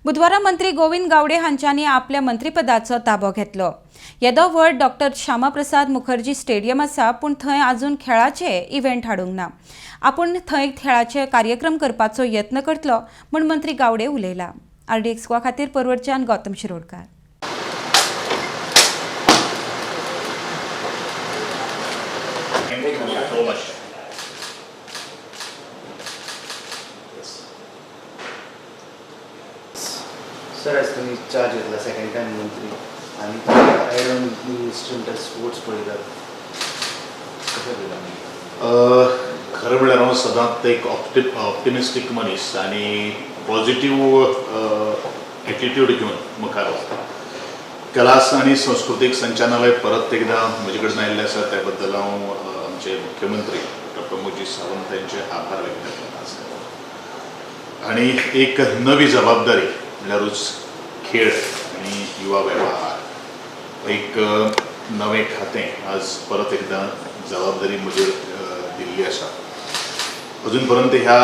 बुधवारा मंत्री गोविंद गावडे हांच्यांनी आपल्या मंत्रिपदाचो ताबो घेतलो। येदो व्हड डॉक्टर श्यामा प्रसाद मुखर्जी स्टेडियम आसा, पूण थंय अजून खेळाचे इव्हेंट हाडूंक ना। आपूण थंय खेळाचे कार्यक्रम करपाचो यत्न करतलो म्हूण मंत्री गावडे उलयला। RDXGOA खातीर परवरच्यान गौतम शिरोडकार। Sir, as तुम्ही चार्ज घेतला सेकंड टाइम मंत्री आणि आय डोंट स्टुडंट स्पोर्ट्स पळयतात खरं म्हणल्यार हांव सदांच एक ऑप्टिमिस्टीक मनीस आनी पॉझिटिव्ह एटिट्यूड घेवन मुखार वता। कला आनी सांस्कृतीक संचालनालय परत एकदा म्हजे कडेन आयिल्लें आसा, त्या बद्दल हांव आमचे मुख्यमंत्री डॉ. मुkerjee सावंत यांचे आभार व्यक्त करता। आनी एक नवी जबाबदारी म्हणल्यारूच खेळ आनी युवा वेवहार, एक नवें खातें आज परत एकदा जबाबदारी म्हजेर दिल्ली आसा। अजून पर्यंत ह्या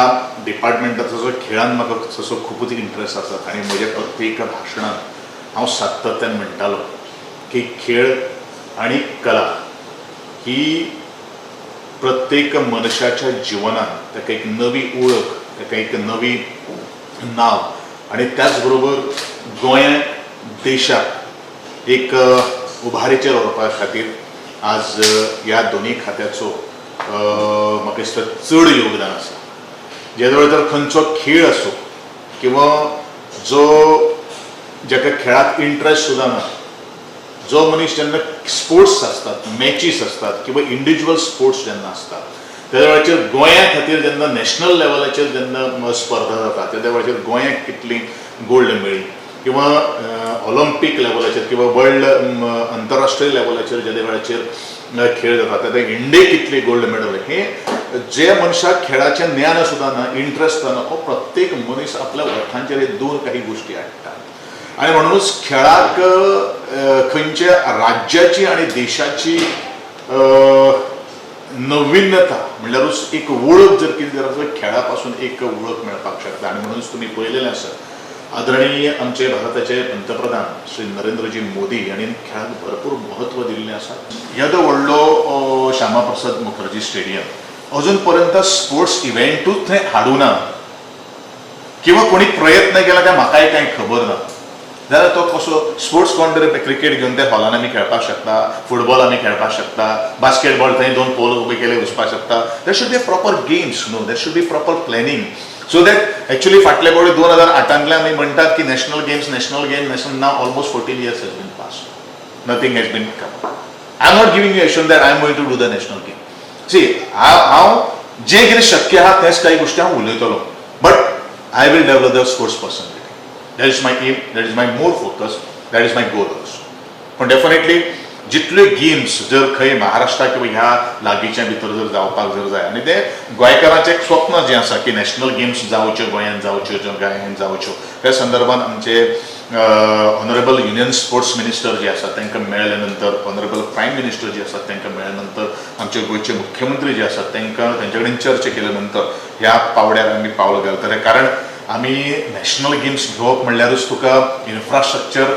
डिपार्टमेंटाचो खेळान म्हाका तसो खूबच इंट्रस्ट आसा आनी म्हज्या प्रत्येक भाशणांत हांव सातत्यान म्हणटालो की खेळ आनी कला ही प्रत्येक मनशाच्या जिवनात ताका एक नवी ओळख, ताका एक नवी नाव आनी त्याच बरोबर गोंयाक देशाक एक उभारेचेर व्हरपा खातीर आज ह्या दोनी खात्याचो म्हाका दिसता चड योगदान आसा। जेदो वेळार तर खंयचो खेळ आसूं किंवा जो जाका खेळात इंट्रस्ट सुद्दां ना, जो मनीस जेन्ना स्पोर्ट्स आसतात, मॅचीस आसतात किंवा इंडिविज्युअल स्पोर्ट्स जेन्ना आसतात, त्या वेळाचेर गोंया खातीर जेन्ना नॅशनल लेवलाचेर जेन्ना स्पर्धा जाता त्या वेळाचेर गोंयाक कितली गोल्ड मेळ्ळी किंवा ऑलिंपीक लेवलाचेर किंवा वर्ल्ड आंतरराष्ट्रीय लेवलाचेर ज्या वेळाचेर खेळ जाता त्या इंडियेक कितली गोल्ड मेडल, हे जे मनशाक खेळाचें ज्ञान सुद्दां ना, इंट्रस्ट ना, हो प्रत्येक मनीस आपल्या ओठांचेर दूर काही गोष्टी हाडटा। आनी म्हणूनच खेळाक खंयच्या राज्याची आनी देशाची नविन्यता म्हणल्यारूच एक वळख जर कितें जर खेळा पासून एक वळख मेळपाक शकता। आनी म्हणूनच तुमी पळयलेलें आसा आदरणीय आमचे भारताचे पंतप्रधान श्री नरेंद्रजी मोदी हांणी खेळाक भरपूर महत्व दिल्लें आसा। येदो व्हडलो श्यामा प्रसाद मुखर्जी स्टेडियम अजून पर्यंत स्पोर्ट्स इव्हेंटूच थंय हाडूं ना किंवा कोणी प्रयत्न केला त्या म्हाकाय कांय खबर ना, जाल्यार तो कसो स्पोर्ट्स कोण तरी क्रिकेट घेवन त्या हॉलान आमी खेळपाक शकता, फुटबॉल आमी खेळपाक शकता, बास्केटबॉल थंय दोन पोल उबे केले वचपाक शकता। There should be proper games, no there should be proper planning so that actually फाटले पडे 2008 आमी म्हणटात की नॅशनल गेम्स नाव almost 14 years has been passed, nothing has been come. I am not giving you assurance that I am going to do the national game. See, हांव जे कितें शक्य आहा तेच काही गोष्टी हांव उलयतलो, but I will develop the sports personality. That is my aim, that is my more focus, that is my goal also. पण डेफिनेटली जितले गेम्स जर खंय महाराष्ट्रा किंवा ह्या लागींच्या भितर जर जावपाक जर जाय आनी ते गोंयकारांचें एक स्वप्न जें आसा की नॅशनल गेम्स जावच्यो, गोंयांत जावच्यो, गोंयांत जावच्यो, त्या संदर्भात आमचे ऑनरेबल युनियन स्पोर्ट्स मिनिस्टर जे आसात तांकां मेळ्ळे नंतर, ऑनरेबल प्रायम मिनिस्टर जे आसात तांकां मेळ्ळे नंतर, आमचे गोंयचे मुख्यमंत्री जे आसात तांकां तांचे कडेन चर्चा केले नंतर ह्या पावड्यार आमी पावल घालतले। कारण आमी नॅशनल गेम्स घेवप म्हणल्यारूच तुका इन्फ्रास्ट्रक्चर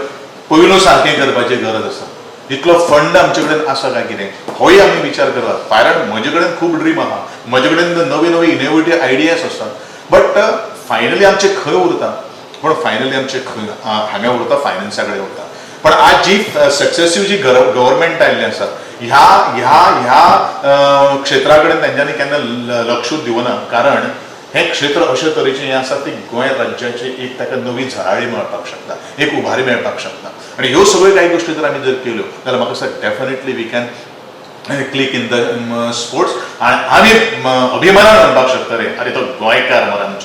पयलो सारकें करपाची गरज आसा। जितलो फंड आमचे कडेन आसा काय कितें होय आमी विचार करतात। कारण म्हजे कडेन खूब ड्रीम आहा, म्हजे कडेन नवी नवी इनोवेटीव आयडियाज आसतात, बट फायनली आमचे खंय उरता, पण फायनली आमचे खंय हांगा उरता, फायनान्सा कडेन उरता। पण आज जी सक्सेसिव जी गव्हर्मेंट आयिल्ली आसा ह्या क्षेत्रा कडेन तेंच्यांनी केन्ना लक्षूच दिवना। कारण हे क्षेत्र अशे तरेचें हें आसा ती गोंय राज्याची एक ताका नवी झळाळी मेळपाक शकता, एक उभारी मेळपाक शकता। आनी ह्यो सगळ्यो कांय गोश्टी जर आमी जर केल्यो जाल्यार म्हाका दिसता definitely we can click in the sports आनी आमी अभिमानान म्हणपाक शकता रे अरे तो गोंयकार मरे आमचो।